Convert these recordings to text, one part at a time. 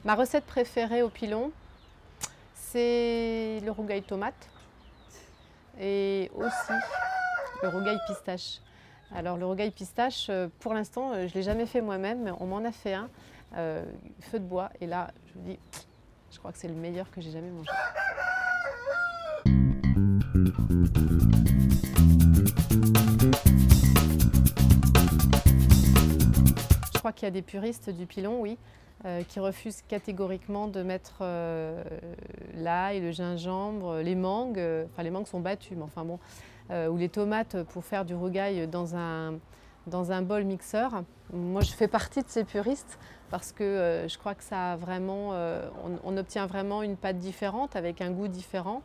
Ma recette préférée au pilon, c'est le rougail tomate et aussi le rougail pistache. Alors le rougail pistache, pour l'instant, je ne l'ai jamais fait moi-même, mais on m'en a fait un, feu de bois, et là, je vous dis, je crois que c'est le meilleur que j'ai jamais mangé. Je crois qu'il y a des puristes du pilon, oui, qui refusent catégoriquement de mettre l'ail, le gingembre, les mangues, enfin les mangues sont battues, mais enfin bon, ou les tomates pour faire du rougail dans un bol mixeur. Moi je fais partie de ces puristes parce que je crois que ça a vraiment, on obtient vraiment une pâte différente avec un goût différent.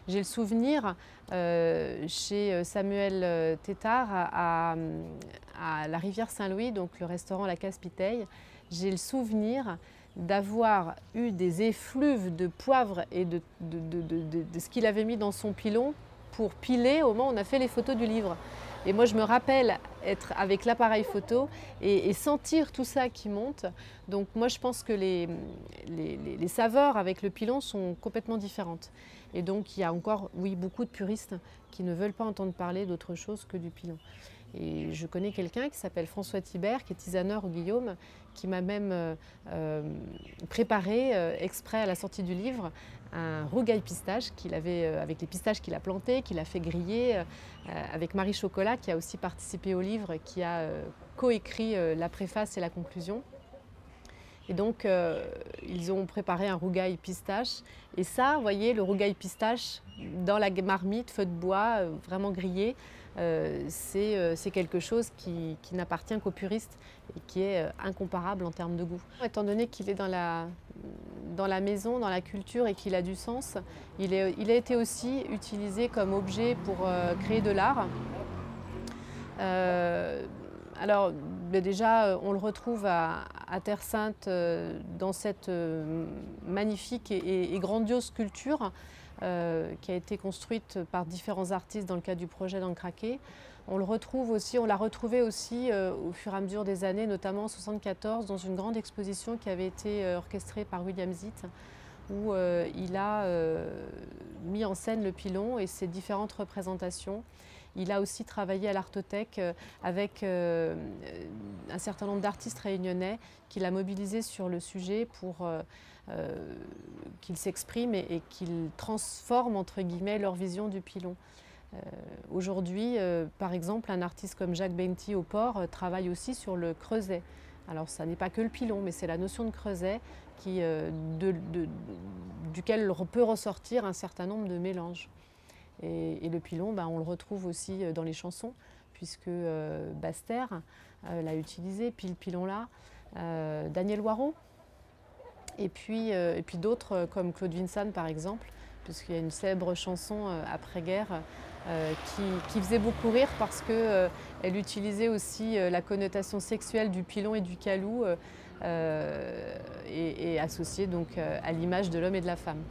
J'ai le souvenir chez Samuel Tétard à la rivière Saint-Louis, donc le restaurant La Casse-Piteille, j'ai le souvenir d'avoir eu des effluves de poivre et de ce qu'il avait mis dans son pilon pour piler au moment où on a fait les photos du livre. Et moi, je me rappelle être avec l'appareil photo et sentir tout ça qui monte. Donc moi, je pense que les saveurs avec le pilon sont complètement différentes. Et donc, il y a encore, oui, beaucoup de puristes qui ne veulent pas entendre parler d'autre chose que du pilon. Et je connais quelqu'un qui s'appelle François Thibert, qui est tisaneur au Guillaume, qui m'a même préparé exprès à la sortie du livre un rougail pistache qu'il avait avec les pistaches qu'il a plantés, qu'il a fait griller avec Marie Chocolat, qui a aussi participé au livre, qui a coécrit la préface et la conclusion. Et donc, ils ont préparé un rougail pistache. Et ça, vous voyez, le rougail pistache dans la marmite, feu de bois, vraiment grillé, c'est quelque chose qui n'appartient qu'aux puristes et qui est incomparable en termes de goût. Étant donné qu'il est dans la maison, dans la culture et qu'il a du sens, il a été aussi utilisé comme objet pour créer de l'art. Alors déjà, on le retrouve à Terre Sainte dans cette magnifique et grandiose sculpture qui a été construite par différents artistes dans le cadre du projet d'Ancraqué. On le retrouve aussi, on l'a retrouvé aussi au fur et à mesure des années, notamment en 1974, dans une grande exposition qui avait été orchestrée par William Zitt, où il a mis en scène le pilon et ses différentes représentations. Il a aussi travaillé à l'Artothèque avec un certain nombre d'artistes réunionnais qu'il a mobilisés sur le sujet pour qu'ils s'expriment et qu'ils transforment entre guillemets leur vision du pilon. Aujourd'hui, par exemple, un artiste comme Jacques Benty au Port travaille aussi sur le creuset. Alors ça n'est pas que le pilon, mais c'est la notion de creuset duquel peut ressortir un certain nombre de mélanges. Et le pilon, on le retrouve aussi dans les chansons, puisque Basse-Terre l'a utilisé, puis le pilon là, Daniel Waro, et puis d'autres comme Claude Vincent par exemple, puisqu'il y a une célèbre chanson après-guerre qui faisait beaucoup rire parce qu'elle utilisait aussi la connotation sexuelle du pilon et du calou et associée donc à l'image de l'homme et de la femme.